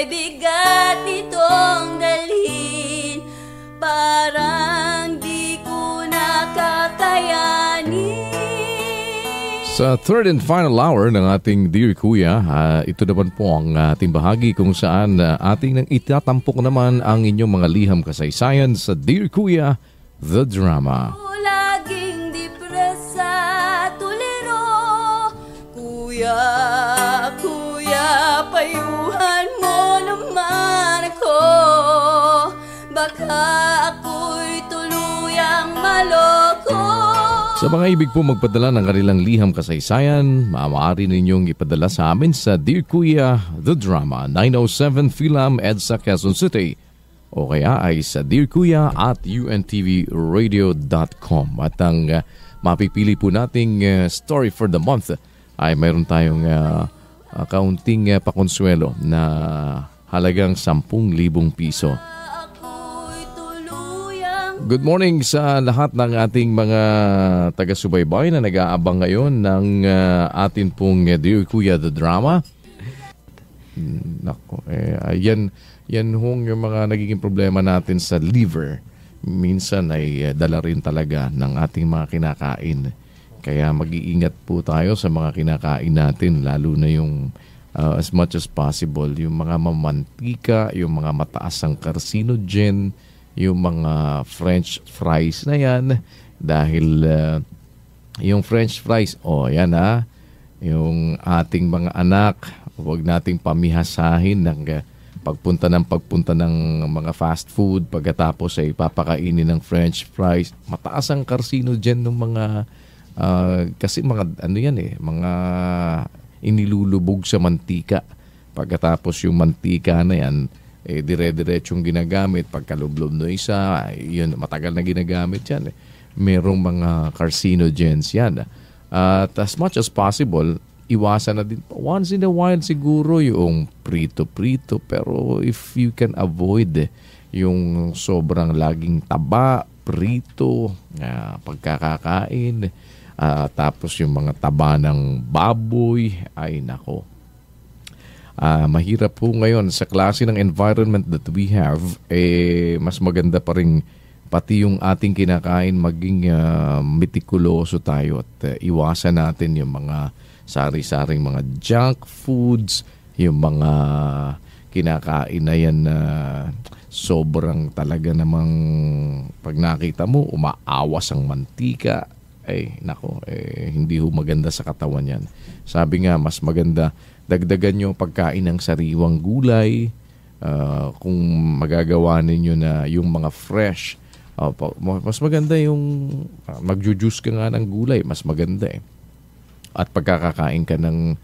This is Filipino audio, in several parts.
ay bigat itong dalhin, parang di ko nakakayanin. Sa third and final hour ng ating Dear Kuya, ito naman po ang ating bahagi kung saan ating nang itatampok naman ang inyong mga liham kasaysayan sa Dear Kuya, The Drama. Laging depresa, tuliro, Kuya, Kuya, payuhan mo naman ako. Baka ako'y tuluyang maloko. Sa mga ibig po magpadala ng kanilang liham kasaysayan, maaari ninyong ipadala sa amin sa Dear Kuya, The Drama, 907 Philam, EDSA, Quezon City. O kaya ay sa dearkuya@untvradio.com. At ang mapipili po nating story for the month ay mayroon tayong kaunting pakonsuelo na halagang 10,000 piso. Good morning sa lahat ng ating mga taga-subaybay na nag-aabang ngayon ng atin pong Dear Kuya, The Drama. Nako, yan hong yung mga nagiging problema natin sa liver. Minsan ay dala rin talaga ng ating mga kinakain. Kaya mag-iingat po tayo sa mga kinakain natin, lalo na yung as much as possible, yung mga mamantika, yung mga mataas ang carcinogen, yung mga French fries na yan. Dahil yung French fries, yan yung ating mga anak, huwag nating pamihasahin ng pagpunta ng mga fast food. Pagkatapos ay papakainin ng French fries. Mataas ang carcinogen ng mga, kasi mga mga inilulubog sa mantika. Pagkatapos yung mantika na yan, dire-diretsong ginagamit. Pagkalublob no isa, yun, matagal na ginagamit yan. Merong mga carcinogens yan. At as much as possible, iwasan na din. Once in a while siguro yung prito-prito. Pero if you can avoid yung sobrang laging taba, prito, pagkakakain, tapos yung mga taba ng baboy, ay nako. Mahirap po ngayon sa klase ng environment that we have, mas maganda pa rin pati yung ating kinakain maging metikuloso tayo at iwasan natin yung mga sari-saring mga junk foods, yung mga kinakain na yan na sobrang talaga namang pag nakita mo, umaawas ang mantika. Hindi ho maganda sa katawan yan. Sabi nga, mas maganda dagdagan nyo pagkain ng sariwang gulay. Kung magagawa ninyo na yung mga fresh, mas maganda yung magjujuice ka nga ng gulay, mas maganda At pagkakakain ka ng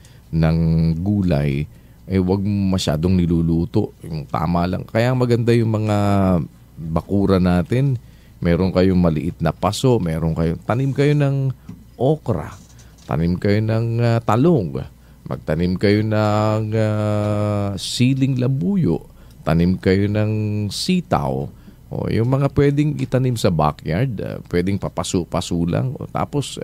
gulay, wag masyadong niluluto, yung tama lang. Kaya maganda yung mga bakura natin. Meron kayong maliit na paso, tanim kayo ng okra, tanim kayo ng talong, magtanim kayo ng siling labuyo, tanim kayo ng sitaw, yung mga pwedeng itanim sa backyard, pwedeng papaso-paso lang, tapos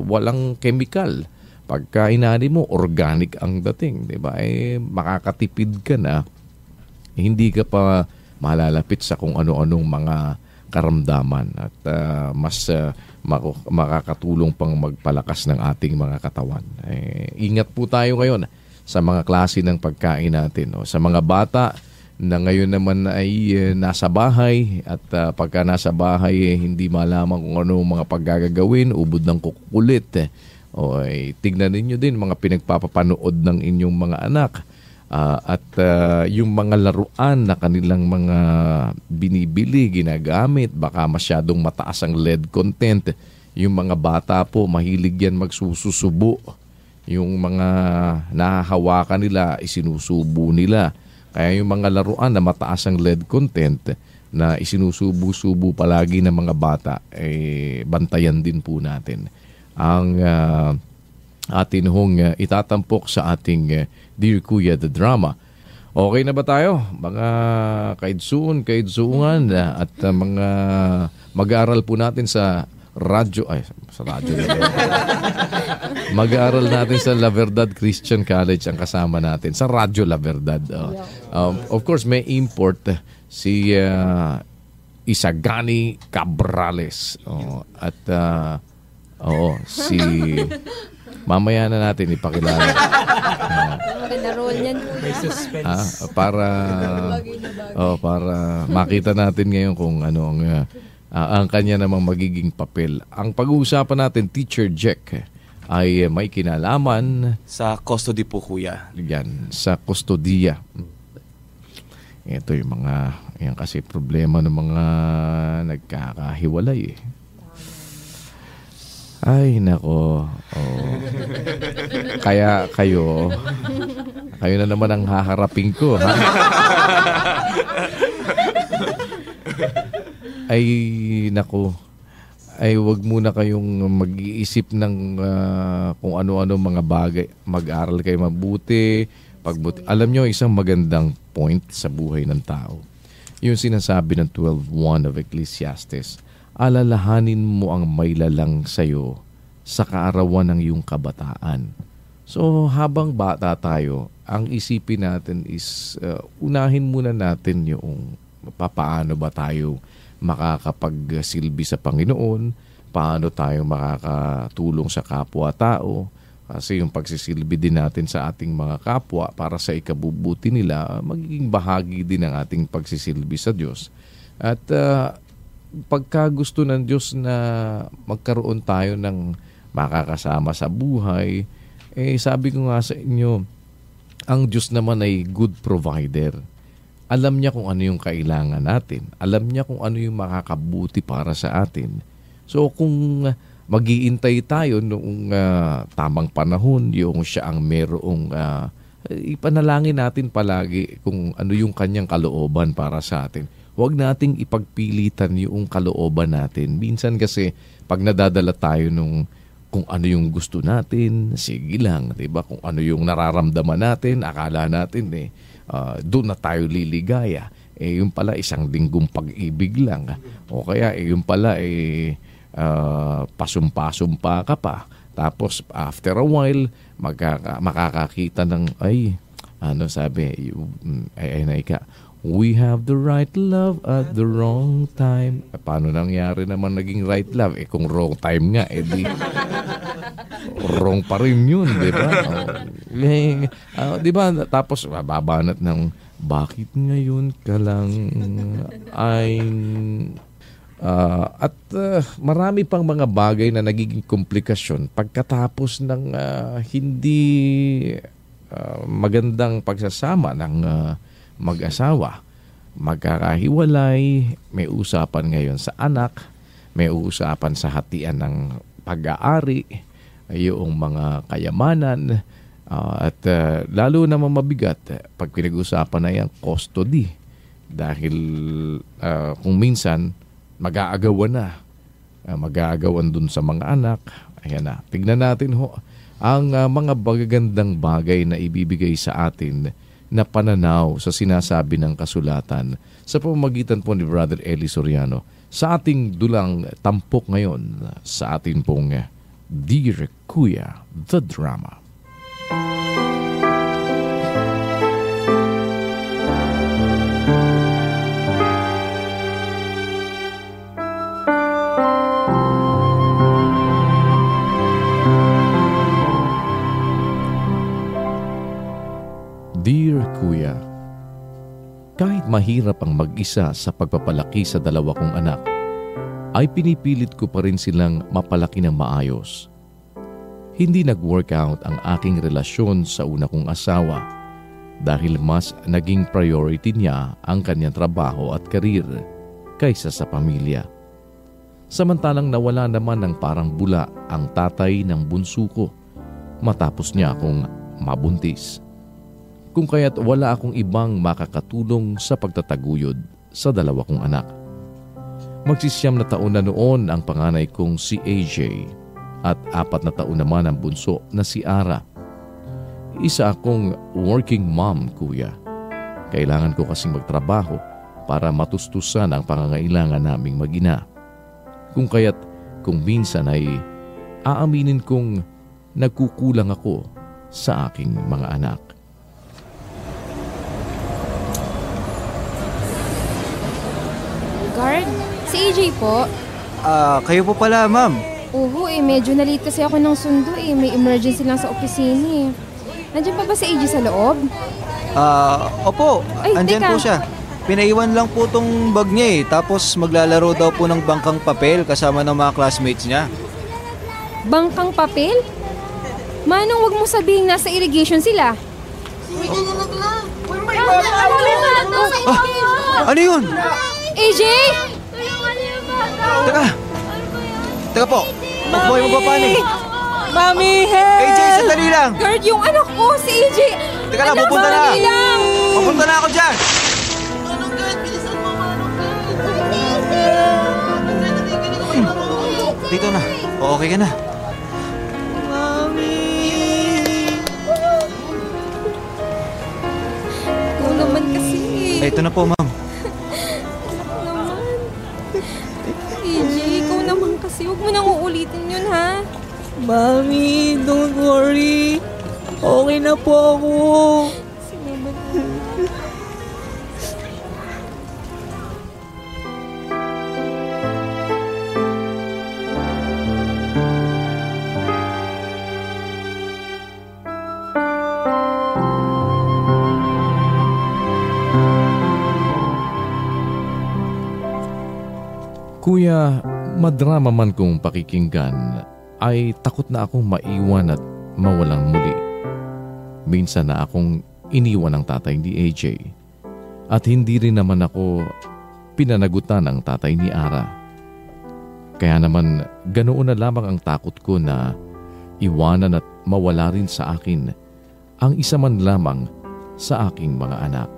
walang chemical. Pagka inani mo, organic ang dating, di ba? Makakatipid ka na, hindi ka pa malalapit sa kung ano-anong mga karamdaman at mas makakatulong pang magpalakas ng ating mga katawan. Ingat po tayo ngayon sa mga klase ng pagkain natin. Sa mga bata na ngayon naman ay nasa bahay at pagka nasa bahay hindi malaman kung ano mga paggagawin, ubod ng kukulit. Tignan ninyo din mga pinagpapapanood ng inyong mga anak. At yung mga laruan na kanilang mga binibili, ginagamit, baka masyadong mataas ang lead content. Yung mga bata po, mahilig yan magsususubo. Yung mga nahahawakan nila, isinusubo nila. Kaya yung mga laruan na mataas ang lead content na isinusubo-subo palagi ng mga bata, bantayan din po natin. Ang atin hong itatampok sa ating Dear Kuya, The Drama. Okay na ba tayo? Mga kaidsuungan at mga mag-aaral po natin sa radyo. Sa radyo. Mag-aaral natin sa La Verdad Christian College ang kasama natin. Sa Radyo La Verdad. Of course, may import si Isagani Cabrales. At si... Mamaya na natin ipakilala. Maganda role yan. May suspense. Para makita natin ngayon kung ano ang kanya namang magiging papel. Ang pag-uusapan natin, Teacher Jack, ay may kinalaman Sa custody po, kuya. yan, sa kustodiya. Ito yung yan kasi problema ng mga nagkakahiwalay. Ay, nako. Kaya kayo na naman ang haharapin ko, ha? Ay, nako. Ay, wag muna kayong mag-iisip ng kung ano-ano mga bagay. Mag-aral kayo mabuti. Alam nyo, isang magandang point sa buhay ng tao. Yung sinasabi ng 12:1 of Ecclesiastes, alalahanin mo ang mailalang sa'yo sa kaarawan ng iyong kabataan. So, habang bata tayo, ang isipin natin is unahin muna natin yung paano ba tayo makakapagsilbi sa Panginoon, paano tayo makakatulong sa kapwa-tao, kasi yung pagsisilbi din natin sa ating mga kapwa para sa ikabubuti nila, magiging bahagi din ng ating pagsisilbi sa Diyos. At pagka gusto ng Diyos na magkaroon tayo ng makakasama sa buhay, sabi ko nga sa inyo, ang Diyos naman ay good provider. Alam niya kung ano yung kailangan natin. Alam niya kung ano yung makakabuti para sa atin. So kung mag-iintay tayo noong tamang panahon, yung siya ang merong ipanalangin natin palagi kung ano yung kanyang kalooban para sa atin. Huwag nating ipagpilitan yung kalooban natin. Minsan kasi pag nadadala tayo kung ano yung gusto natin, sige lang, 'di ba? Kung ano yung nararamdaman natin, akala natin doon na tayo liligaya. Yung pala isang linggong pag-ibig lang. O kaya yung pala pasumpa-sumpa ka pa. Tapos after a while, makakakita ng we have the right love at the wrong time. Paano nangyari naman naging right love? Kung wrong time nga, di wrong pa rin yun, di ba? Di ba? Tapos babanat ng bakit ngayon ka lang marami pang mga bagay na nagiging komplikasyon pagkatapos ng hindi magandang pagsasama ng mag-asawa. Magkakahiwalay, may usapan ngayon sa anak, may usapan sa hatian ng pag-aari, yung mga kayamanan, at lalo naman mabigat pag pinag-usapan na yung custody. Dahil kung minsan, mag-aagawan dun sa mga anak. Ayan na, tignan natin ang mga bagagandang bagay na ibibigay sa atin na pananaw sa sinasabi ng kasulatan sa pamamagitan po ni Brother Eli Soriano sa ating dulang tampok ngayon sa ating pong Dear Kuya, The Drama. Dear Kuya, kahit mahirap ang mag-isa sa pagpapalaki sa dalawa kong anak, ay pinipilit ko pa rin silang mapalaki ng maayos. Hindi nag-workout ang aking relasyon sa una kong asawa dahil mas naging priority niya ang kanyang trabaho at karir kaysa sa pamilya. Samantalang nawala naman ng parang bula ang tatay ng bunso ko matapos niya akong mabuntis. Kung kaya't wala akong ibang makakatulong sa pagtataguyod sa dalawa kong anak. Magsisiyam na taon na noon ang panganay kong si AJ at 4 na taon naman ang bunso na si Ara. Isa akong working mom, kuya. Kailangan ko kasing magtrabaho para matustusan ang pangangailangan naming mag-ina. Kung kaya't kung minsan ay aaminin kong nagkukulang ako sa aking mga anak. Guard, si AJ po. Kayo po pala, ma'am. Oo medyo na-late kasi ako ng sundo May emergency lang sa opisina Nandiyan pa ba si AJ sa loob? Opo. Ay, Andyan teka. po siya. Pinaiwan lang po tong bag niya tapos maglalaro daw po ng bangkang papel kasama ng mga classmates niya. Bangkang papel? Manong wag mo sabihin nasa irrigation sila. Ano yun? AJ! Teka po. Huwag po kayo magpapanik. Mami, help! AJ, sandali lang. Guard, yung anak ko, si AJ! Teka lang, pupunta na. Sandali lang! Pupunta na ako dyan. Dito na. Okay ka na. Ikaw naman kasi. Ito na po, ma'am. Naman. AJ, ikaw naman kasi. Huwag mo nang uulitin yun, ha? Mami, don't worry. Okay na po ako. Salamat. Kuya, madrama man kung pakikinggan, ay takot na akong maiwan at mawalang muli. Minsan na akong iniwan ng tatay ni AJ at hindi rin naman ako pinanagutan ng tatay ni Ara. Kaya naman ganoon na lamang ang takot ko na iwanan at mawala rin sa akin ang isa man lamang sa aking mga anak.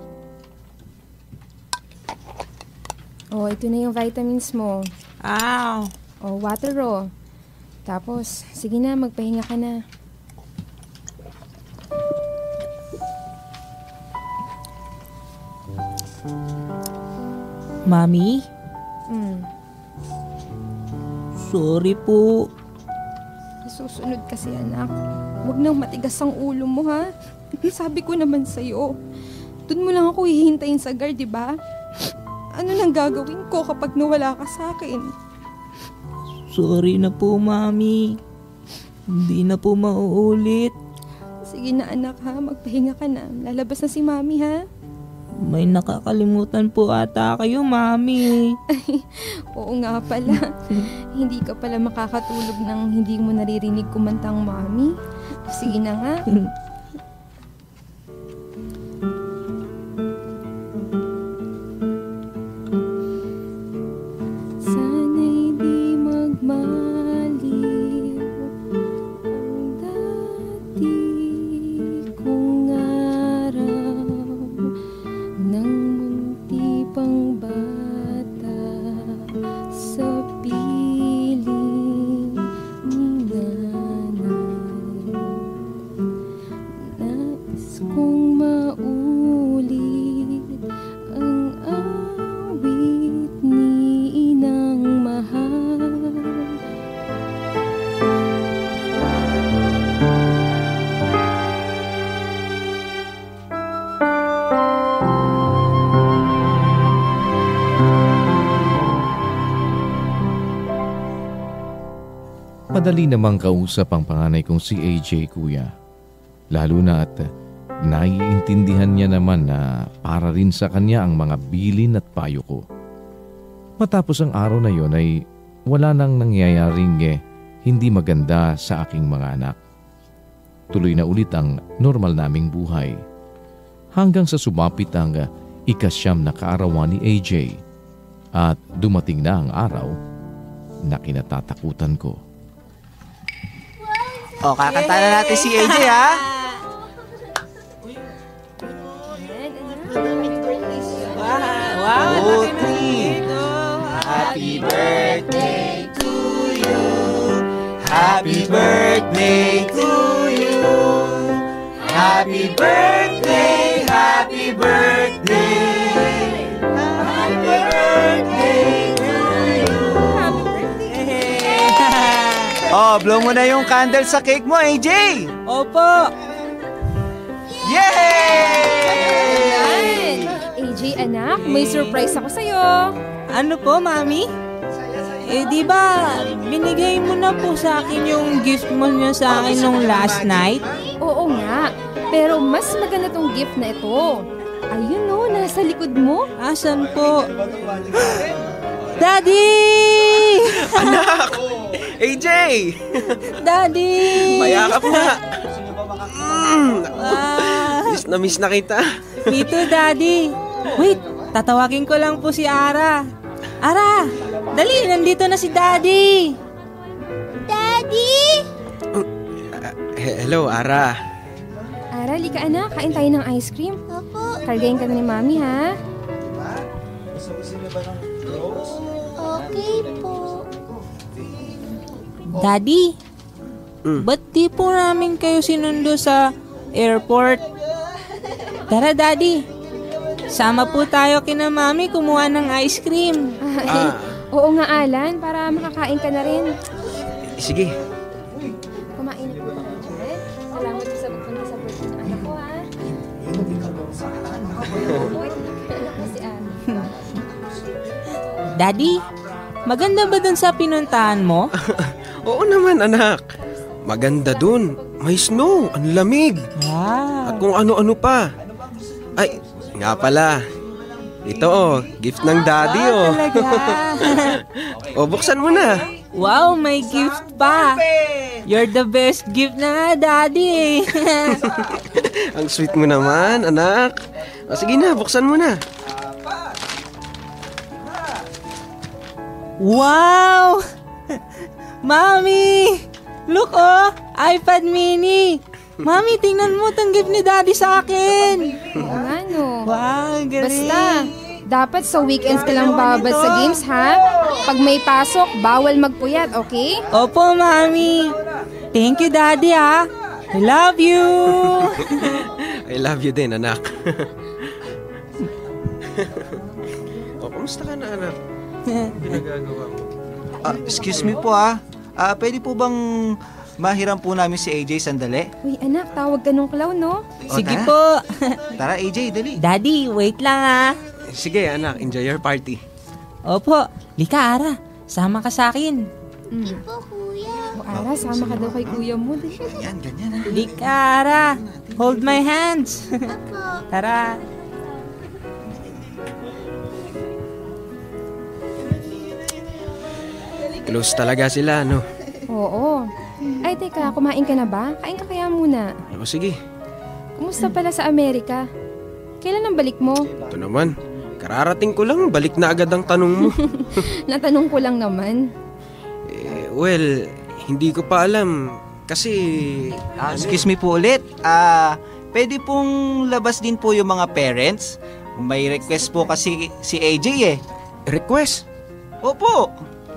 Oh, ito na yung vitamins mo. Ow. Oh, water Tapos, sige na, magpahinga ka na. Mami, sorry po. Susunod kasi, anak. Huwag nang matigas ang ulo mo, ha? Sabi ko naman sa'yo. Doon mo lang ako hihintayin sa guard, di ba? Ano nang gagawin ko kapag nawala ka sa akin? Sorry na po, Mami. Hindi na po mauulit. Sige na, anak, ha? Magpahinga ka na. Lalabas na si Mami, ha? May nakakalimutan po ata kayo, Mami. Oo nga pala. Hindi ka pala makakatulog nang hindi mo naririnig kumantang Mami. Sige na nga. Sana'y di magmaliw ang dati kong araw nang munti pang bata sa piling ni nanay. Nais kong maulit ang awit ni inang mahal. Madali namang kausap ang panganay kong si AJ, kuya. Lalo na at naiintindihan niya naman na para rin sa kanya ang mga bilin at payo ko. Matapos ang araw na yon ay wala nang nangyayaring hindi maganda sa aking mga anak. Tuloy na ulit ang normal naming buhay. Hanggang sa sumapit ang ikasyam na kaarawan ni AJ at dumating na ang araw na kinatatakutan ko. O, kakanta na natin si AJ, ha? Wow, 2, 3. Happy birthday to you. Happy birthday to you. Happy birthday, happy birthday. Happy birthday to you. Happy birthday! Oh, blow mo na yung candle sa cake mo, AJ! Opo! Yay! Ayan. AJ, anak, may surprise ako sa'yo. Ano po, Mami? Di ba, binigay mo na po sa akin yung gift mo niya sa akin nung last night? Oo nga, pero mas maganda tong gift na ito. Ayun no, nasa likod mo. Asan po? Daddy! AJ! Daddy! Mayakap na! Ah, Miss na kita. me too, Daddy. Wait, tatawagin ko lang po si Ara. Ara, dali, nandito na si Daddy. Daddy! Hello, Ara. Ara, lika anak, kain tayo ng ice cream. Opo. Kargayin ka na ni Mami, ha? Okay po. Daddy, ba't di po namin kayo sinundo sa airport? Tara, Daddy. Sama po tayo kina Mami kumuha ng ice cream. Oo nga, Alan, para makakain ka na rin. Sige. Kumain na po tayo dyan. Salamat sa pagpunta sa birthday ng anak ko, ha? Anak ko si Anne. Daddy, maganda ba dun sa pinuntahan mo? Oo naman, anak. Maganda dun. May snow, ang lamig. At Wow. kung ano-ano pa. Ay, nga pala. Ito gift ng daddy Talaga. O, buksan mo na. Wow, may gift pa. You're the best gift na, Daddy. Ang sweet mo naman, anak. O, sige na, buksan mo na. Wow! Mami! Look iPad mini. Mami, tingnan mo tong gift ni Daddy sa akin. Oo nga, no. Wow, galing. Basta, dapat sa weekends ka lang babad sa games, ha? Pag may pasok, bawal magpuyat, okay? Opo, Mami. Thank you, Daddy, ha. I love you. I love you din, anak. O, kumusta ka na, anak? Pinagagawa mo. Excuse me po pwede po bang mahiram po namin si AJ sandali? Uy, anak, tawag ka nung clown, no? Sige tara. po. Tara AJ, dali. Daddy, wait lang, ha. Sige, anak, enjoy your party. Opo. Lika, Ara. Sama ka sa akin. O, Ara, sama ka daw kay kuya mo. Yan, ganyan. Lika, Ara. Hold my hands. Tara. Close talaga sila, no? Oo. Ay, teka, kumain ka na ba? Kain ka kaya muna. O, sige. Kumusta pala sa Amerika? Kailan ang balik mo? Ito naman. Kararating ko lang, balik na agad ang tanong mo. Natanong ko lang naman. Well, hindi ko pa alam. Kasi... Excuse me po ulit. Pwede pong labas din po yung mga parents. May request po kasi si AJ Request? Opo.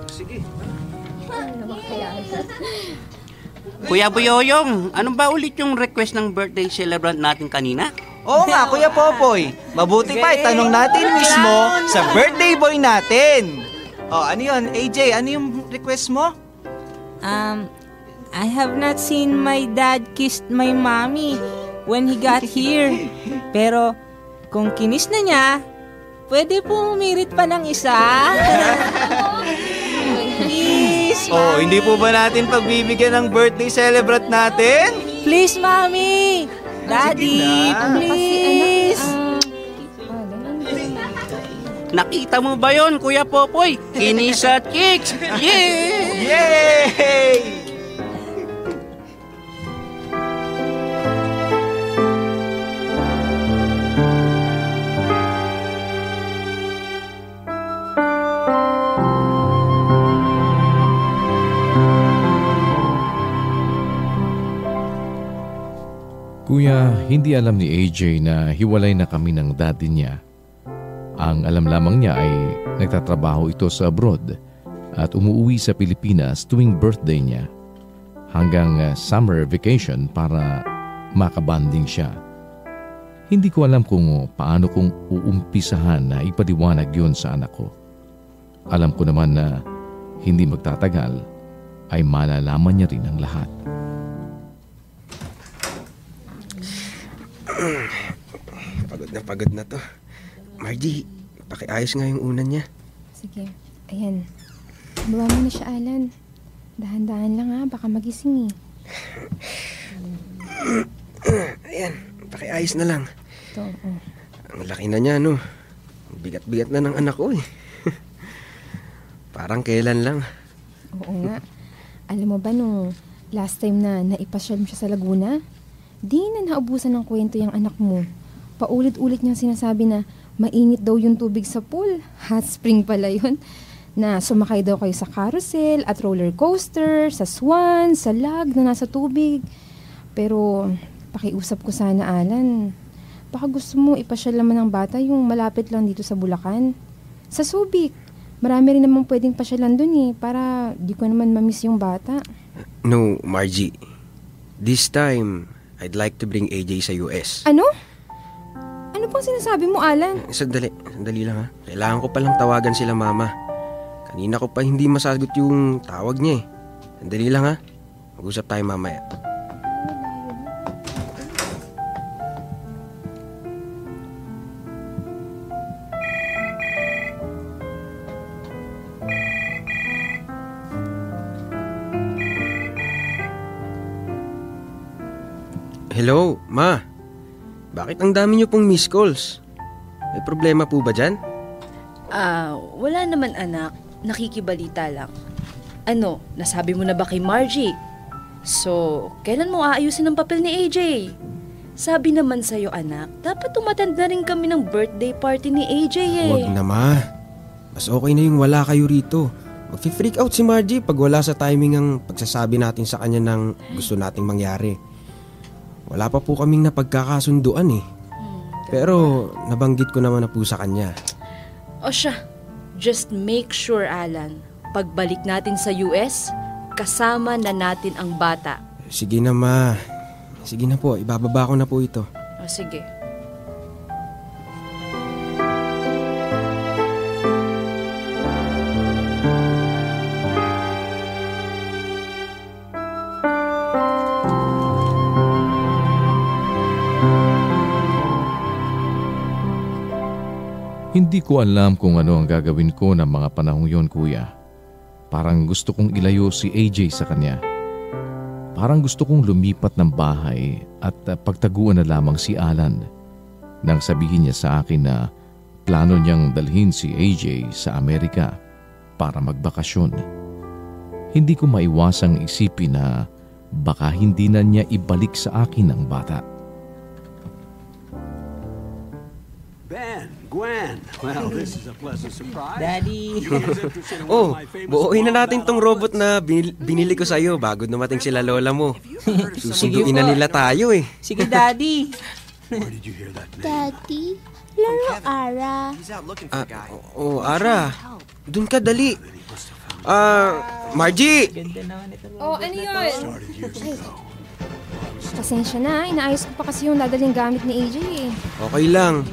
Sige. Kuya Boyoyong, ano ba ulit yung request ng birthday celebrant natin kanina? Oo nga, Kuya Popoy. Mabuti pa, itanong natin mismo sa birthday boy natin. Ano yun? AJ, ano yung request mo? I have not seen my dad kissed my mommy when he got here. Pero kung kinis na niya, pwede po umirit pa ng isa. Please, Hindi po ba natin pagbibigyan ng birthday celebrant natin? please, mommy. Daddy, please. Nakita mo ba yon, Kuya Popoy? Kinis at kicks! Yeah! Yay! Kuya, hindi alam ni AJ na hiwalay na kami ng daddy niya. Ang alam lamang niya ay nagtatrabaho ito sa abroad at umuwi sa Pilipinas tuwing birthday niya hanggang summer vacation para makabanding siya. Hindi ko alam kung paano kong uumpisahan na ipaliwanag yun sa anak ko. Alam ko naman na hindi magtatagal ay malalaman niya rin ang lahat. Pagod na to. Margie, pakiayos nga yung unan niya. Sige, ayan. Bawa mo na siya, Alan. Dahan-dahan lang ha, baka magising eh. Ayan, pakiayos na lang. Ito, oh. Ang laki na niya, no? Bigat-bigat na ng anak ko eh. Parang kailan lang. Oo nga. Alam mo ba nung last time na naipasyal mo siya sa Laguna, di na naubusan ng kwento yung anak mo. Paulit-ulit niyang sinasabi na mainit daw yung tubig sa pool. Hot spring pala yun. Na sumakay daw kayo sa carousel at roller coaster, sa swan, sa lag na nasa tubig. Pero pakiusap ko sana, Alan. Baka gusto mo ipasyal naman ng bata yung malapit lang dito sa Bulacan. Sa Subic. Marami rin naman pwedeng pasyalan dun eh, para di ko naman mamiss yung bata. No, Margie. This time, I'd like to bring AJ sa US. Ano? Ano pang sinasabi mo, Alan? Sandali lang ha. Kailangan ko palang tawagan sila mama. Kanina ko pa hindi masagot yung tawag niya eh. Sandali lang ha. Mag-usap tayo mamaya. Hello, Ma. Bakit ang dami niyo pong missed calls? May problema po ba dyan? Wala naman anak. Nakikibalita lang. Ano, nasabi mo na ba kay Margie? So, kailan mo aayusin ang papel ni AJ? Sabi naman sa'yo anak, dapat umattend na rin kami ng birthday party ni AJ eh. Huwag na, Ma. Mas okay na yung wala kayo rito. Mag-freak out si Margie pag wala sa timing ang pagsasabi natin sa kanya ng gusto nating mangyari. Wala pa po kaming napagkakasunduan eh. Pero nabanggit ko naman na po sa kanya. O siya, just make sure Alan, pagbalik natin sa US, kasama na natin ang bata. Sige na, Ma. Sige na po, ibababa ko na po ito. O sige. Hindi ko alam kung ano ang gagawin ko ng mga panahong yon, kuya. Parang gusto kong ilayo si AJ sa kanya. Parang gusto kong lumipat ng bahay at pagtaguan na lamang si Alan nang sabihin niya sa akin na plano niyang dalhin si AJ sa Amerika para magbakasyon. Hindi ko maiwasang isipin na baka hindi na niya ibalik sa akin ang bata. Gwen, well, this is a pleasant surprise. Daddy. Oh, buuin na natin tong robot na binili ko sa'yo bago dumating sila lola mo. Susunduin na nila tayo eh. Sige, Daddy. Where did you hear that name? Daddy, laro Ara. Ara. Dun ka, dali. Margie! Ganda naman ito. Oh, ano yun? Pasensya na, inaayos ko pa kasi yung dadaling gamit ni AJ eh. Okay lang.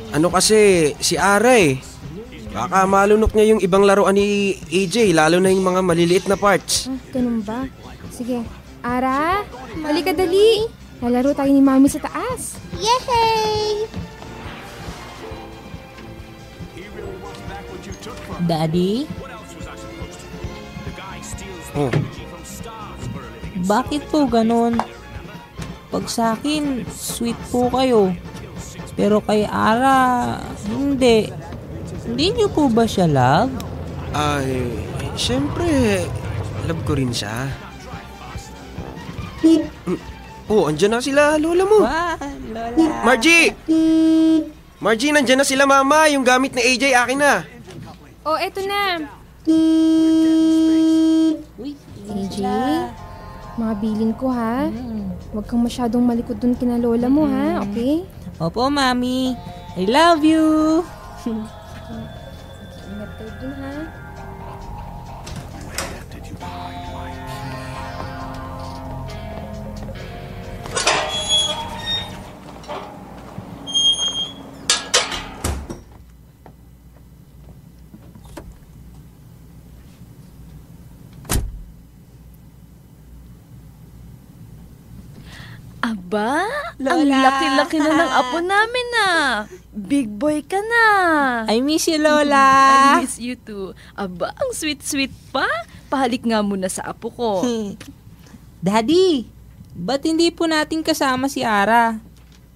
Ano kasi, si Ara eh. Baka malunok niya yung ibang laruan ni AJ, lalo na yung mga maliliit na parts. Ganun ba? Sige. Ara, halika dali. Lalaro tayo ni Mami sa taas. Yay! Daddy? Oh, Bakit po ganun? Pag sa akin, sweet po kayo. Pero kay Ara, hindi. Hindi niyo po ba siya love? ay, syempre, love ko rin siya. Oh, andyan na sila, lola mo. Wow, Lola. Margie! Margie, nandyan na sila mama. Yung gamit ni AJ, akin na. Oh, eto na. Uy, AJ, mga bilin ko ha. Huwag kang masyadong malikod dun kina lola mo ha, okay? Opo, Mami. I love you. Ingat kayo dun ha. Aba, ang Lola. laki-laki na ng apo namin Big boy ka na. I miss you, Lola. I miss you too. Aba, ang sweet-sweet pa. Pahalik nga muna sa apo ko. Daddy, ba't hindi po natin kasama si Ara?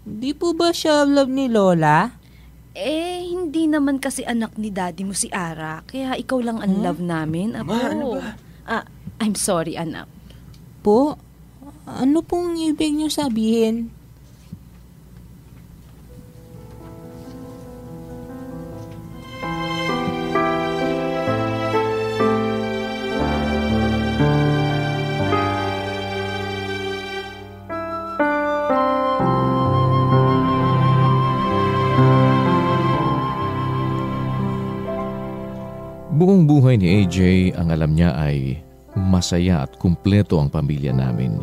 Di po ba siya love ni Lola? Hindi naman kasi anak ni daddy mo si Ara. Kaya ikaw lang ang love namin, apo. ano ba? I'm sorry, anak. Po, ano pong ibig niyo sabihin? Buong buhay ni AJ, ang alam niya ay masaya at kumpleto ang pamilya namin.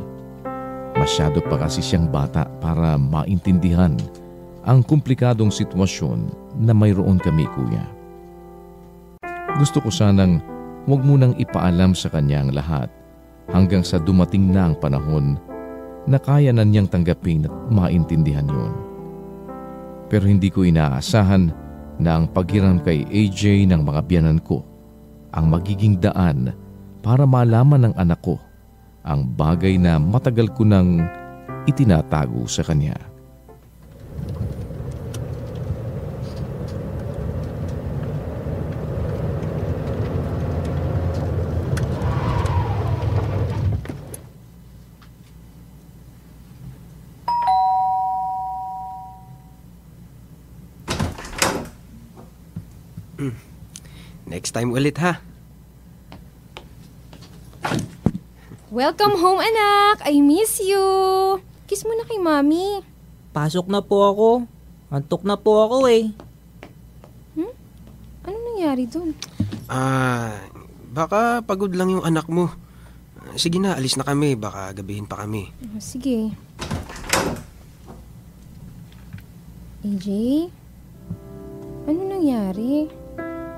Masyado pa kasi siyang bata para maintindihan ang komplikadong sitwasyon na mayroon kami, kuya. Gusto ko sanang huwag munang ipaalam sa kanya ang lahat hanggang sa dumating na ang panahon na kaya na niyang tanggapin at maintindihan yun. Pero hindi ko inaasahan na ang paghiram kay AJ ng mga biyanan ko ang magiging daan para malaman ng anak ko ang bagay na matagal ko nang itinatago sa kanya. Next time ulit ha. Welcome home, anak! I miss you! Kiss mo na kay mami. Pasok na po ako. Antok na po ako eh. Anong nangyari dun? Baka pagod lang yung anak mo. Sige na, alis na kami. Baka gabihin pa kami. Sige. AJ? Ano nangyari?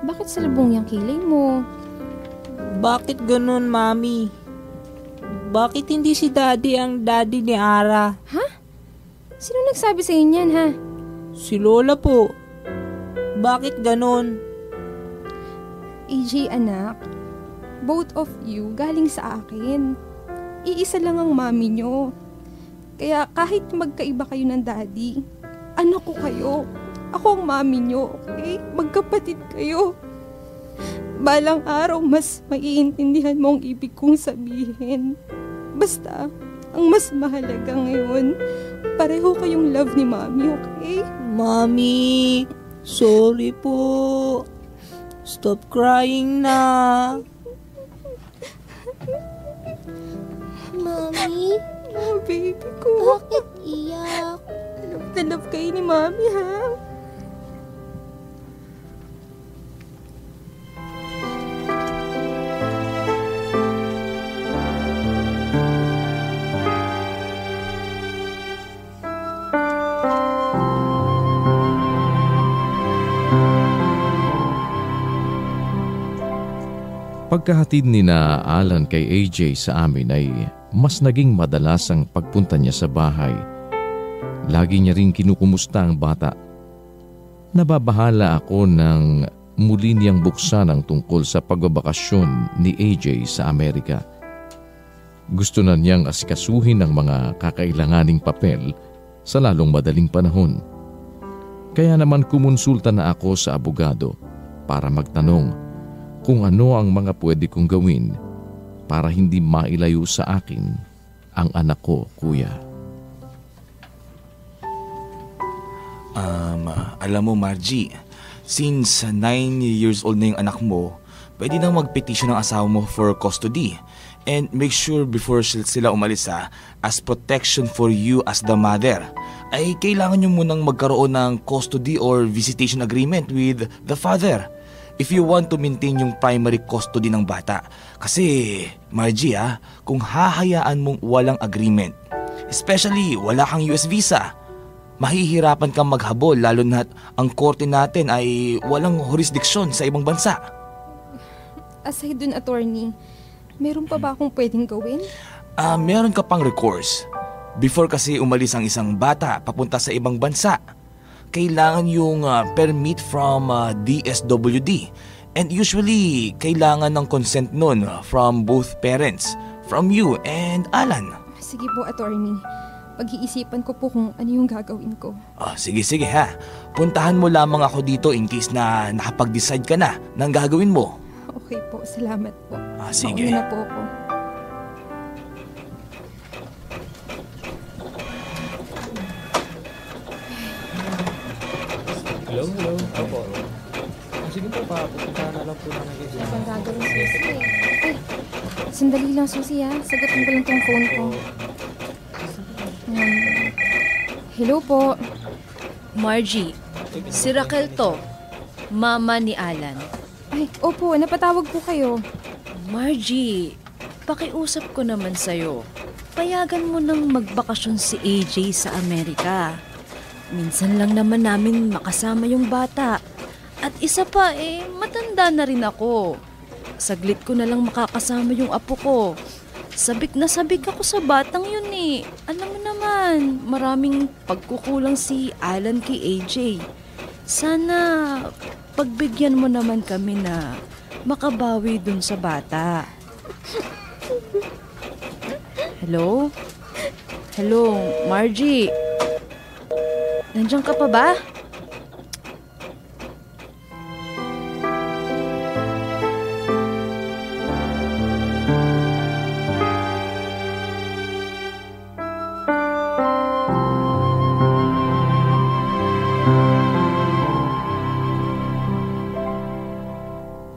Bakit salubong yung kilay mo? Bakit ganun, Mami? Bakit hindi si Daddy ang daddy ni Ara? Ha? Sino nagsabi sa inyan, ha? Si Lola po. Bakit ganun? AJ, anak, both of you galing sa akin. Iisa lang ang mami nyo. Kaya kahit magkaiba kayo ng daddy, anak ko kayo. Ako ang mami nyo, okay? Magkapatid kayo. Balang araw, mas maiintindihan mo ang ibig kong sabihin. Basta, ang mas mahalaga ngayon, pareho kayong love ni mami, okay? Mami, sorry po. Stop crying na. Mami, Oh, baby ko. bakit iyak? Love na love kayo ni mami, ha? Pagkahatid ni na Alan kay AJ sa amin ay mas naging madalas ang pagpunta niya sa bahay. Lagi niya rin kinukumusta ang bata. Nababahala ako nang muli niyang buksan ang tungkol sa pagbabakasyon ni AJ sa Amerika. Gusto na niyang asikasuhin ang mga kakailanganing papel sa lalong madaling panahon. Kaya naman kumonsulta na ako sa abogado para magtanong kung ano ang mga pwede kong gawin para hindi mailayo sa akin ang anak ko, kuya. Alam mo, Margie, since 9 years old na yung anak mo, pwede nang mag-petition ng asawa mo for custody. And make sure before sila umalis as protection for you as the mother, ay kailangan nyo munang magkaroon ng custody or visitation agreement with the father if you want to maintain yung primary custody ng bata. Kasi, Margie, kung hahayaan mong walang agreement, especially wala kang US visa, mahihirapan kang maghabol lalo na ang korte natin ay walang jurisdiction sa ibang bansa. Aside dun, attorney, meron pa ba akong pwedeng gawin? Meron ka pang recourse. Before kasi umalis ang isang bata papunta sa ibang bansa, kailangan yung permit from DSWD. And usually, kailangan ng consent nun from both parents, from you and Alan. Sige po, attorney. Pag-iisipan ko po kung ano yung gagawin ko. Sige ha. Puntahan mo lamang ako dito in case na nakapag-decide ka na ng gagawin mo. Okay po, salamat po. Sige. Mauna na po ako. Hello? Opo. Sige po pa, pupuntahan na lang po na nag-isa. Ang gagawin, Susie? Ay, sandali lang, Susie ha. Sagutin ko lang tong phone ko. Hello po. Margie, si Raquel to. Mama ni Alan. Ay, opo, napatawag po kayo. Margie, pakiusap ko naman sa'yo. Payagan mo nang magbakasyon si AJ sa Amerika. Minsan lang naman namin makasama yung bata. At isa pa matanda na rin ako. Saglit ko na lang makakasama yung apo ko. Sabik na sabik ako sa batang yun eh. Alam mo naman, maraming pagkukulang si Alan kay AJ. Sana pagbigyan mo naman kami na makabawi dun sa bata. Hello? Hello, Margie? Nandiyan ka pa ba?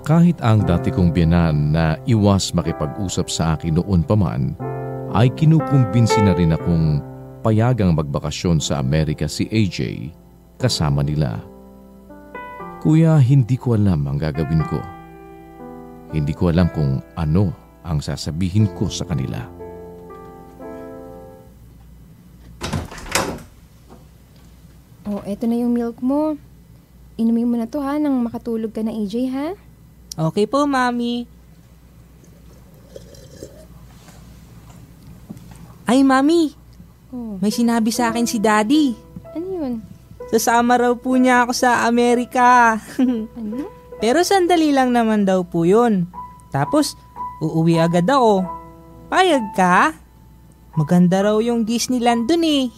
Kahit ang dati kong biyanan na iwas makipag-usap sa akin noon pa man, ay kinukumbinsi na rin akong payagang magbakasyon sa Amerika si AJ kasama nila. Kuya, hindi ko alam ang gagawin ko. Hindi ko alam kung ano ang sasabihin ko sa kanila. Eto na yung milk mo. Inumin mo na to ha, nang makatulog ka na, AJ ha? Okay po, Mami. Ay, Mami. May sinabi sa akin si Daddy. Ano yun? Sasama raw po niya ako sa Amerika. Ano? Pero sandali lang naman daw po yun. Tapos, uuwi agad ako. Payag ka? Maganda raw yung Disneyland dun eh.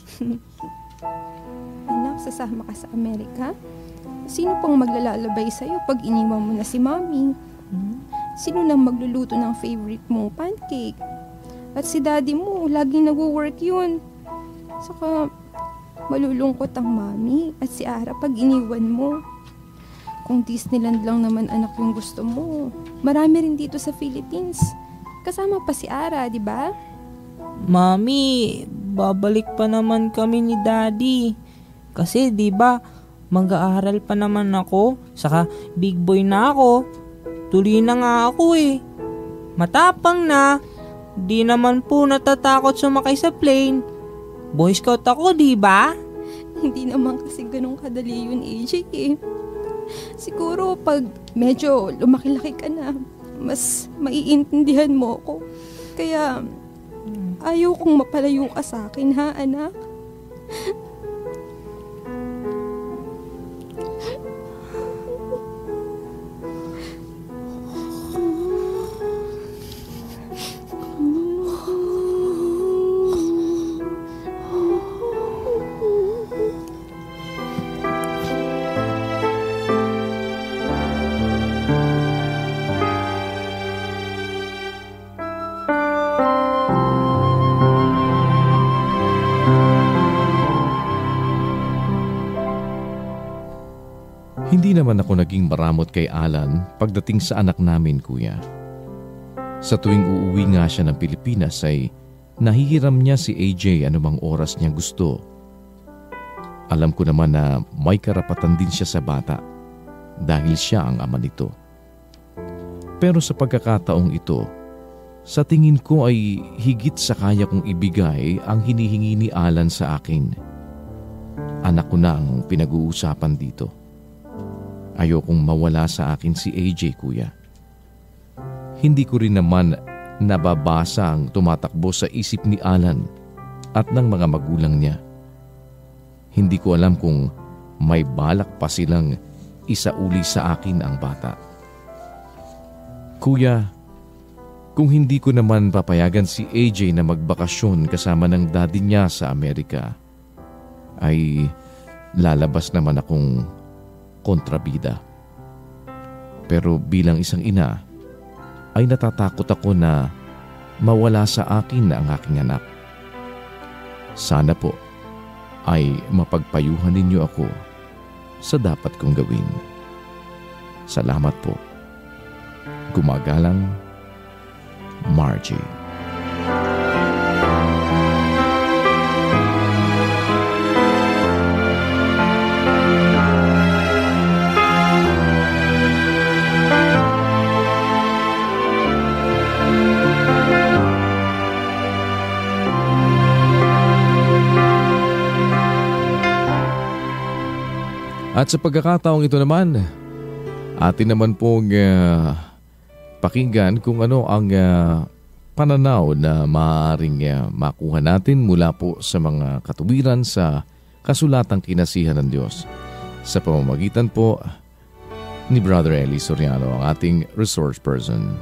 Anak, sasama ka sa Amerika? Sino pang maglalalabay sa'yo pag iniwan mo na si Mommy? Sino nang magluluto ng favorite mong pancake? At si Daddy mo, laging nag-work yun. Saka, malulungkot ang Mommy at si Ara pag iniwan mo. Kung Disneyland lang naman anak yung gusto mo, marami rin dito sa Philippines. Kasama pa si Ara, di ba? Mami, babalik pa naman kami ni Daddy. Kasi di ba, mag-aaral pa naman ako, saka big boy na ako. Tuloy na nga ako eh. Matapang na. Di naman po natatakot sumakay sa plane. Boy Scout ako, di ba? Hindi naman kasi ganun kadali yun, AJ eh. Siguro pag medyo lumaki-laki ka na, mas maiintindihan mo ako. Kaya ayaw kong mapalayo ka sa akin ha, anak? Hindi naman ako naging maramot kay Alan pagdating sa anak namin, kuya. Sa tuwing uuwi nga siya ng Pilipinas ay nahihiram niya si AJ anumang oras niya gusto. Alam ko naman na may karapatan din siya sa bata dahil siya ang ama nito. Pero sa pagkakataong ito, sa tingin ko ay higit sa kaya kong ibigay ang hinihingi ni Alan sa akin. Anak ko na ang pinag-uusapan dito. Ayokong mawala sa akin si AJ, kuya. Hindi ko rin naman nababasa ang tumatakbo sa isip ni Alan at ng mga magulang niya. Hindi ko alam kung may balak pa silang isauli sa akin ang bata. Kuya, kung hindi ko naman papayagan si AJ na magbakasyon kasama ng daddy niya sa Amerika, ay lalabas naman akong kontrabida. Pero bilang isang ina, ay natatakot ako na mawala sa akin ang aking anak. Sana po ay mapagpayuhan ninyo ako sa dapat kong gawin. Salamat po. Gumagalang, Margie. At sa pagkakataong ito naman, atin naman pong pakinggan kung ano ang pananaw na maaaring makuha natin mula po sa mga katuwiran sa kasulatang kinasihan ng Diyos sa pamamagitan po ni Brother Eli Soriano, ang ating resource person.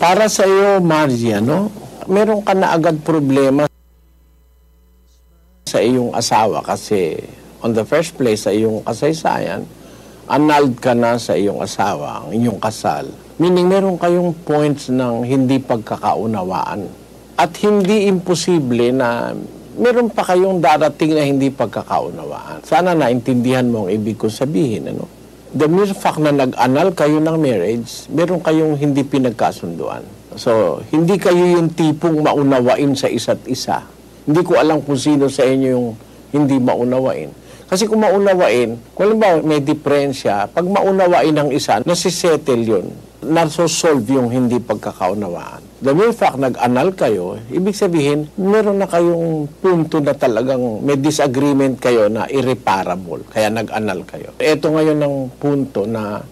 Para sa iyo, Margie, meron ka na agad problema sa iyong asawa kasi on the first place sa iyong kasaysayan, annulled ka na sa iyong asawa, ang inyong kasal. Meaning meron kayong points ng hindi pagkakaunawaan. At hindi imposible na meron pa kayong darating na hindi pagkakaunawaan. Sana naintindihan mo ang ibig ko sabihin. The mere fact na nag-annul kayo ng marriage, meron kayong hindi pinagkasunduan. So, hindi kayo yung tipong maunawain sa isa't isa. Hindi ko alam kung sino sa inyo yung hindi maunawain. Kasi kung maunawain, kung ba may diferensya, pag maunawain ng isa, nasisettle yun. Nasosolve yung hindi pagkakaunawaan. The mere fact nag-annul kayo, ibig sabihin, meron na kayong punto na talagang may disagreement kayo na irreparable. Kaya nag-annul kayo. Ito ngayon ang punto na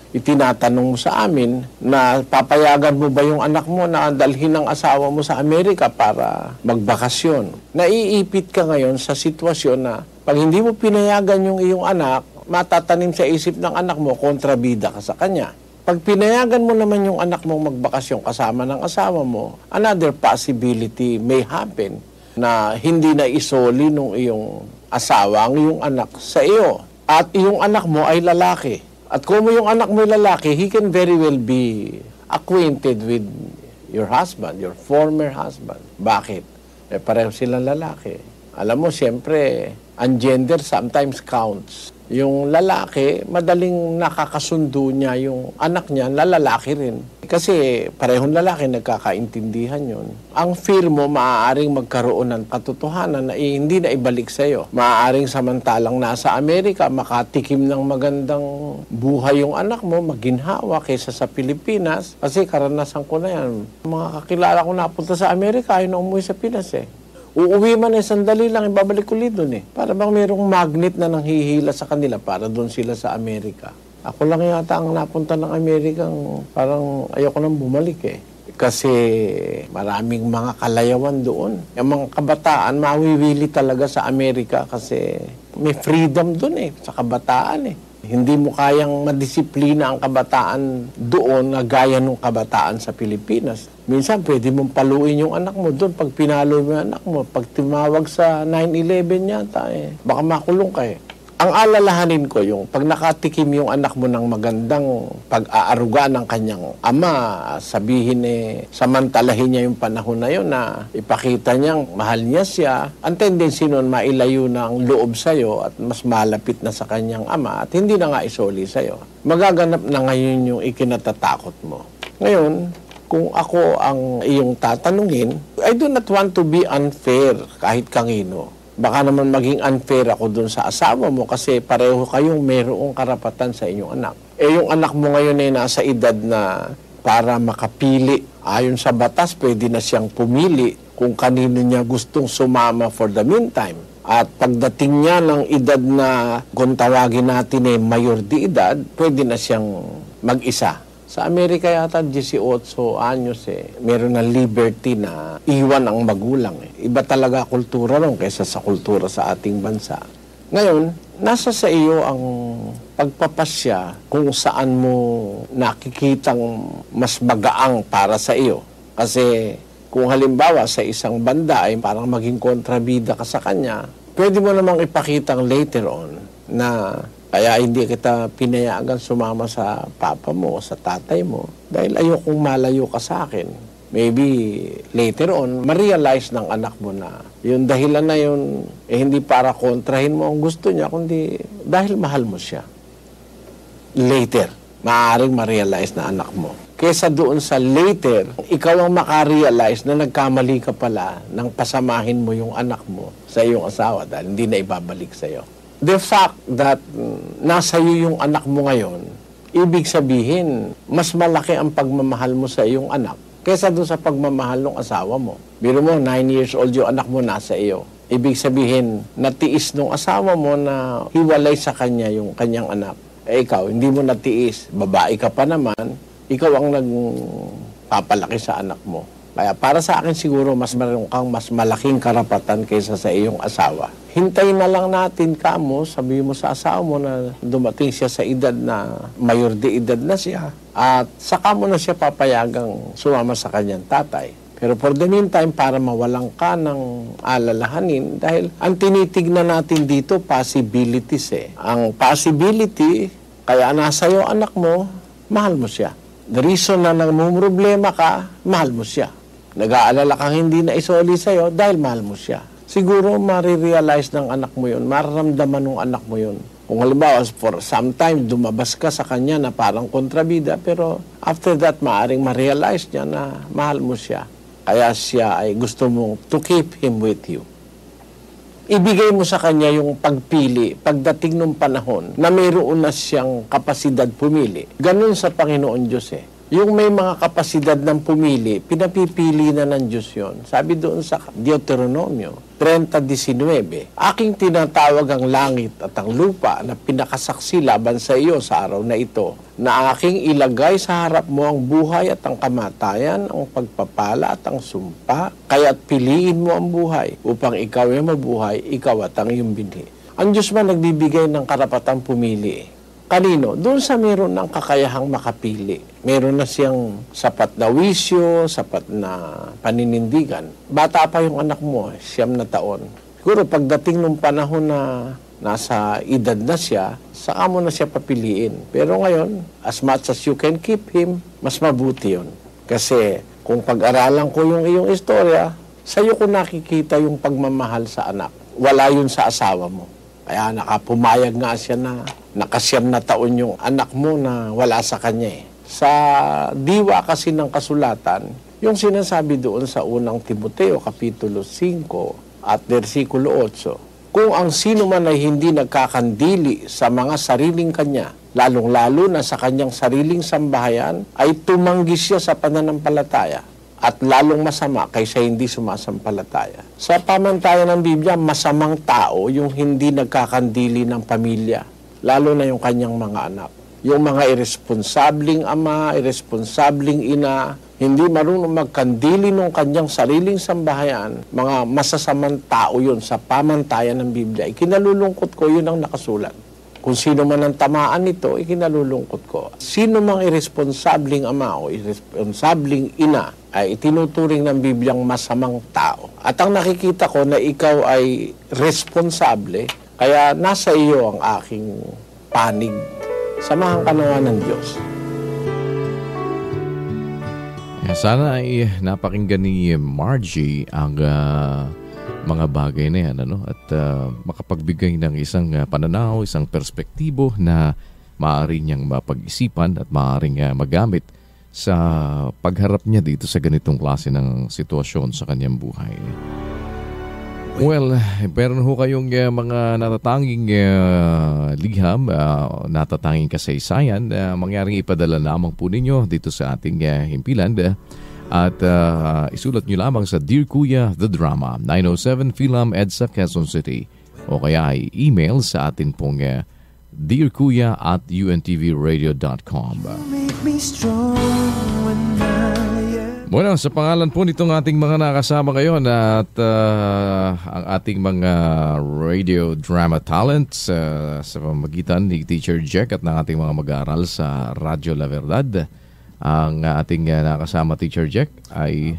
itinatanong mo sa amin na papayagan mo ba yung anak mo na dalhin ng asawa mo sa Amerika para magbakasyon. Naiipit ka ngayon sa sitwasyon na pag hindi mo pinayagan yung iyong anak, matatanim sa isip ng anak mo, kontrabida ka sa kanya. Pag pinayagan mo naman yung anak mo magbakasyon kasama ng asawa mo, another possibility may happen na hindi na isoli ng iyong asawa ang iyong anak sa iyo. At iyong anak mo ay lalaki. At kung yung anak mo lalaki, he can very well be acquainted with your husband, your former husband. Bakit? Pareho silang lalaki. Alam mo, siyempre, ang gender sometimes counts. Yung lalaki, madaling nakakasundo niya yung anak niya, lalaki rin. Kasi parehong lalaki, nagkakaintindihan yun. Ang feel mo, maaaring magkaroon ng katotohanan na hindi na ibalik sa'yo. Maaaring samantalang nasa Amerika, makatikim ng magandang buhay yung anak mo, maginhawa kaysa sa Pilipinas. Kasi karanasan ko na yan. Mga kakilala ko napunta sa Amerika, ayaw na umuwi sa Pinas eh. Uuwi man sandali lang, ibabalik ko ulit doon eh. Para bang merong magnet na nanghihila sa kanila para doon sila sa Amerika. Ako lang yata ang napunta ng Amerika, parang ayoko nang bumalik eh. Kasi maraming mga kalayawan doon. Yung mga kabataan, mawiwili talaga sa Amerika kasi may freedom doon eh, sa kabataan eh. Hindi mo kayang madisiplina ang kabataan doon na gaya ng kabataan sa Pilipinas. Minsan, pwede mong paluin yung anak mo doon pag pinalo mo yung anak mo. Pag tumawag sa 9/11 yata, baka makulong ka eh. Ang alalahanin ko yung pag nakatikim yung anak mo ng magandang pag-aaruga ng kanyang ama, sabihin samantalahin niya yung panahon na yun na ipakita niyang mahal niya siya, ang tendency nun mailayo na ang loob sa'yo at mas malapit na sa kanyang ama at hindi na nga isoli sa'yo. Magaganap na ngayon yung ikinatatakot mo. Ngayon, kung ako ang iyong tatanungin, I do not want to be unfair kahit kanino. Baka naman maging unfair ako dun sa asawa mo kasi pareho kayong mayroong karapatan sa inyong anak. Yung anak mo ngayon ay nasa edad na para makapili. Ayon sa batas, pwede na siyang pumili kung kanino niya gustong sumama for the meantime. At pagdating niya ng edad na kung tawagin natin mayor de edad, pwede na siyang mag-isa. Sa Amerika yata 18 anyos meron ng liberty na iwan ang magulang. Iba talaga kultura ron kaysa sa kultura sa ating bansa. Ngayon, nasa sa iyo ang pagpapasya kung saan mo nakikitang mas magaang para sa iyo. Kasi kung halimbawa sa isang banda ay parang maging kontrabida ka sa kanya, pwede mo namang ipakitang later on na kaya hindi kita pinayagan sumama sa papa mo o sa tatay mo dahil ayokong malayo ka sa akin. Maybe later on, ma-realize ng anak mo na yung dahilan na yun, hindi para kontrahin mo ang gusto niya, kundi dahil mahal mo siya. Later, maaaring ma-realize na anak mo. Kesa doon sa later, ikaw ang maka-realize na nagkamali ka pala nang pasamahin mo yung anak mo sa iyong asawa dahil hindi na ibabalik sa iyo. The fact that nasa iyo yung anak mo ngayon, ibig sabihin, mas malaki ang pagmamahal mo sa iyong anak kaysa doon sa pagmamahal ng asawa mo. Biro mo, 9 years old yung anak mo nasa iyo. Ibig sabihin, natiis ng asawa mo na hiwalay sa kanya yung kanyang anak. Ikaw, hindi mo natiis. Babae ka pa naman, ikaw ang nagpapalaki sa anak mo. Kaya para sa akin siguro, mas meron kang mas malaking karapatan kaysa sa iyong asawa. Hintayin na lang natin kamo, sabi mo sa asawa mo na dumating siya sa edad na mayor de edad na siya. At saka mo na siya papayagang sumama sa kanyang tatay. Pero for the meantime, para mawalan ka ng alalahanin, dahil ang tinitignan natin dito, possibilities Ang possibility, kaya nasa iyo anak mo, mahal mo siya. The reason na namumroblema ka, mahal mo siya. Nag-aalala kang hindi na isoli sa'yo dahil mahal mo siya. Siguro marirealize ng anak mo yun, mararamdaman ng anak mo yun. Kung halimbawa, for some time, dumabas ka sa kanya na parang kontrabida, pero after that, maaring ma-realize niya na mahal mo siya. Kaya siya ay gusto mong to keep him with you. Ibigay mo sa kanya yung pagpili pagdating ng panahon na mayroon na siyang kapasidad pumili. Ganun sa Panginoon Diyos Yung may mga kapasidad ng pumili, pinapipili na ng Diyos yun. Sabi doon sa Deuteronomio 30:19, aking tinatawag ang langit at ang lupa na pinakasaksi laban sa iyo sa araw na ito, na aking ilagay sa harap mo ang buhay at ang kamatayan, ang pagpapala at ang sumpa, kaya't piliin mo ang buhay upang ikaw ay mabuhay, ikaw at ang iyong binhi. Ang Diyos man nagbibigay ng karapatang pumili. Kanino? Doon sa meron ng kakayahang makapili. Meron na siyang sapat na wisyo, sapat na paninindigan. Bata pa yung anak mo, 9 na taon. Siguro pagdating ng panahon na nasa edad na siya, saka mo na siya papiliin. Pero ngayon, as much as you can keep him, mas mabuti yun. Kasi kung pag-aralan ko yung iyong istorya, sa'yo ko nakikita yung pagmamahal sa anak. Wala yun sa asawa mo. Kaya nakapumayag nga siya na naka9 na taon yung anak mo na wala sa kanya Sa diwa kasi ng kasulatan, yung sinasabi doon sa unang Timoteo, Kapitulo 5 at versikulo 8, kung ang sino man ay hindi nagkakandili sa mga sariling kanya, lalong-lalo na sa kanyang sariling sambahayan, ay tumanggi siya sa pananampalataya. At lalong masama kaysa hindi sumasampalataya. Sa pamantayan ng Biblia, masamang tao yung hindi nagkakandili ng pamilya, lalo na yung kanyang mga anak. Yung mga irresponsabling ama, irresponsabling ina, hindi marunong magkandili ng kanyang sariling sambahayan, mga masasamang tao yun sa pamantayan ng Biblia. Ikinalulungkot ko, yun ang nakasulat. Kung sino man ang tamaan nito, ikinalulungkot ko. Sino mang irresponsabling ama o irresponsabling ina ay itinuturing ng Bibliang masamang tao. At ang nakikita ko na ikaw ay responsable, kaya nasa iyo ang aking panig. Samahan ka nawa ng Diyos. Sana ay napakinggan ni Margie ang mga bagay na yan, at makapagbigay ng isang pananaw, isang perspektibo na maaari niyang mapag-isipan at maaari niya magamit sa pagharap niya dito sa ganitong klase ng sitwasyon sa kanyang buhay. Well, meron ho kayong mga natatanging liham, natatanging kasaysayan, mangyaring ipadala lamang po ninyo dito sa ating himpilan. At isulat nyo lamang sa Dear Kuya, The Drama, 907 Philam EDSA, Quezon City. O kaya ay email sa atin pong dearkuya@untvradio.com. me strong when Bueno, sa pangalan po nitong ating mga nakasama ngayon at ang ating mga radio drama talents sa pamamagitan ni Teacher Jack at ng ating mga mag-aaral sa Radyo La Verdad. Ang ating nakasama Teacher Jack ay...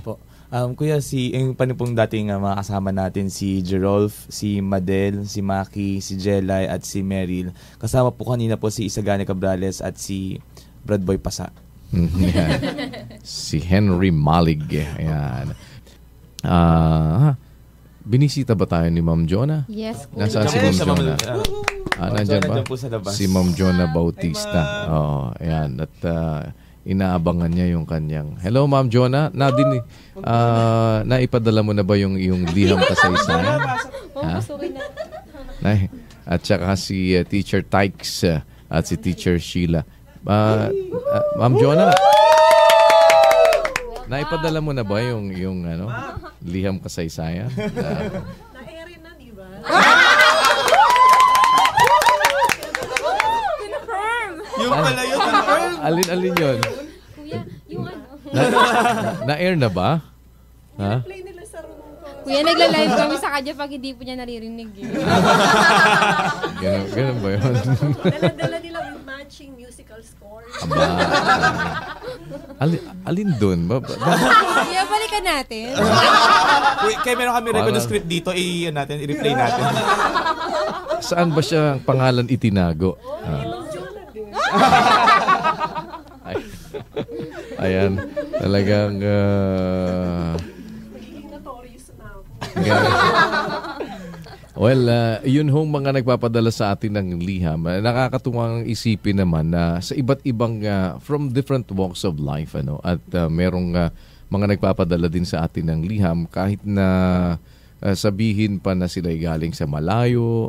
Kuya, yung panipong dating mga kasama natin, si Jerolf, si Madel, si Maki, si Jelay at si Meryl. Kasama po kanina po si Isagane Cabrales at si Brad Boy Pasa. Si Henry Malig. Ayan. Binisita ba tayo ni Ma'am Jonah? Yes. Nasaan si Ma'am Jonah? Nandiyan ba? Po sa labas. Si Ma'am Jonah Bautista. Ayan. At inaabangan niya yung kanyang... Hello, Ma'am Jonah. Naipadala mo na ba yung liham kasaysayan? At saka si Teacher Tykes at si Teacher Sheila. Ma'am Jonah, naipadala mo na ba yung liham kasaysayan? Na-airin na, di ba? Confirm! Yung pala yun, confirm! Alin yun? Kuya, yung Na-air na ba? Ha? Play nila sa room ko. Kuya, nagla-live kami sa kanya pag hindi po niya naririnig. Ganun ba yun? Dala-dala nila with matching musical scores. Alin dun? Kuya, balikan natin. Kaya meron kami record na script dito, i-replay natin. Saan ba siya ang pangalan itinago? Ayan, talagang well, yun hong mga nagpapadala sa atin ng liham. Nakakatuwang isipin naman na sa iba't ibang from different walks of life at merong mga nagpapadala din sa atin ng liham kahit na sabihin pa na sila galing sa malayo.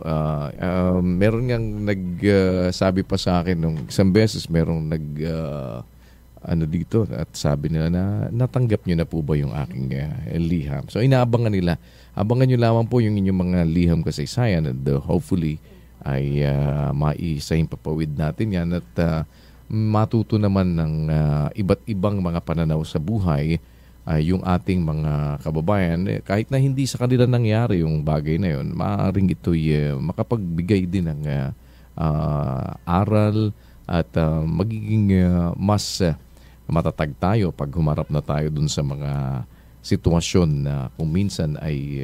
Meron ngang nagsabi pa sa akin nung isang beses merong dito at sabi nila na natanggap nyo na po ba yung aking liham. So inaabangan nila. Abangan nyo lamang po yung inyong mga liham kasaysayan and hopefully ay maisahin papawid natin yan at matuto naman ng iba't ibang mga pananaw sa buhay yung ating mga kababayan. Kahit na hindi sa kanila nangyari yung bagay na yun, maaaring ito'y makapagbigay din ng aral at magiging mas matatag tayo pag humarap na tayo dun sa mga sitwasyon na kung minsan ay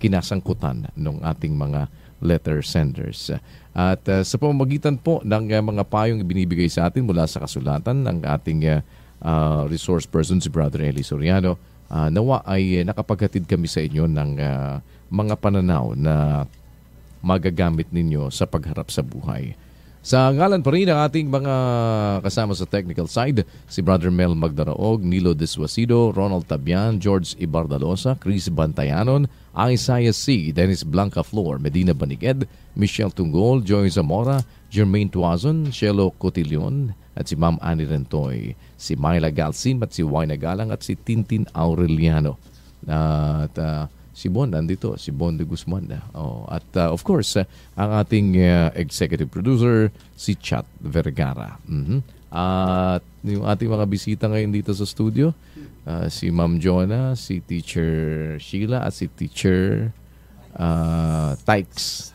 kinasangkutan ng ating mga letter senders. At sa pamamagitan po ng mga payong ibinibigay sa atin mula sa kasulatan ng ating resource person si Brother Eli Soriano, nawa ay nakapaghatid kami sa inyo ng mga pananaw na magagamit ninyo sa pagharap sa buhay. Sa ngalan pa rin ng ating mga kasama sa technical side, si Brother Mel Magdaraog, Nilo Deswasido, Ronald Tabian, George Ibardalosa, Chris Bantayanon, Isaiah C., Dennis Blanca Flor, Medina Baniged, Michelle Tunggol, Joy Zamora, Jermaine Tuazon, Shelo Cotillon, at si Ma'am Annie Rentoy, si Myla Galsim at si Wayna Galang at si Tintin Aureliano. At si Bon nandito, si Bon de Guzman. At of course, ang ating executive producer, si Chat Vergara. At yung ating mga bisita ngayon dito sa studio, si Ma'am Jonah, si Teacher Sheila at si Teacher Tykes.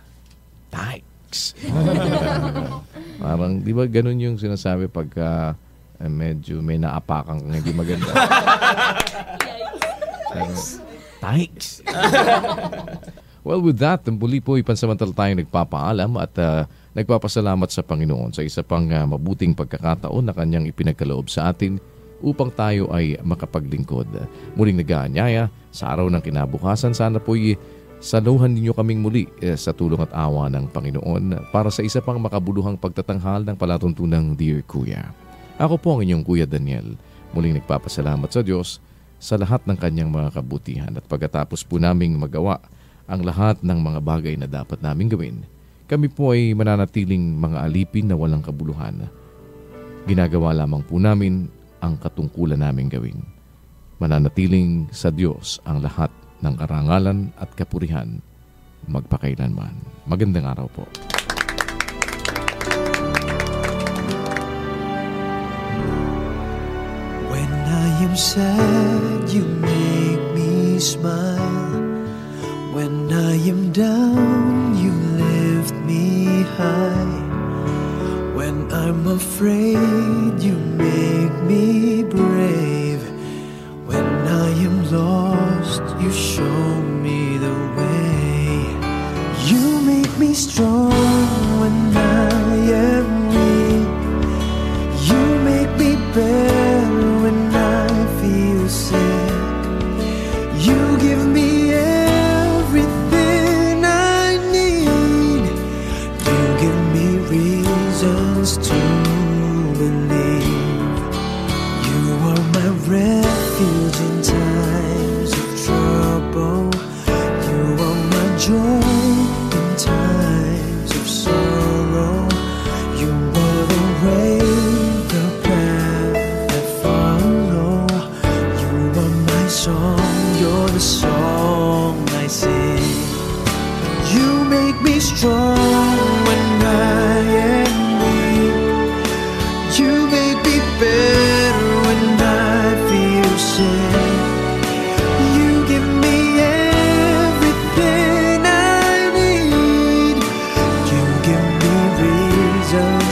Parang, di ba ganun yung sinasabi pagka medyo may naapakang hindi maganda? Tykes. Well, with that, muli po ipansamantala tayong nagpapaalam at nagpapasalamat sa Panginoon sa isa pang mabuting pagkakataon na kanyang ipinagkaloob sa atin upang tayo ay makapaglingkod. Muling nag-aanyaya sa araw ng kinabukasan, sana po'y saluhan ninyo kaming muli sa tulong at awa ng Panginoon para sa isa pang makabuluhang pagtatanghal ng palatuntunang Dear Kuya. Ako po ang inyong Kuya Daniel. Muling nagpapasalamat sa Diyos sa lahat ng kanyang mga kabutihan at pagkatapos po naming magawa ang lahat ng mga bagay na dapat naming gawin, kami po ay mananatiling mga alipin na walang kabuluhan. Ginagawa lamang po namin ang katungkulan naming gawin. Mananatiling sa Diyos ang lahat ng karangalan at kapurihan magpakailanman. Magandang araw po. I'm sad, you make me smile. When I am down, you lift me high. When I'm afraid, you make me brave. When I am lost, you show me the way. You make me strong when I am weak. You make me better when I feel sick. You give me everything I need. You give me reasons to believe. You are my refuge in times of trouble. You are my joy in times of sorrow. You are the way, the path I follow. You are my song, you're the song I sing. You make me strong when I am weak. You make me better when I feel sick. You give me everything I need. You give me reason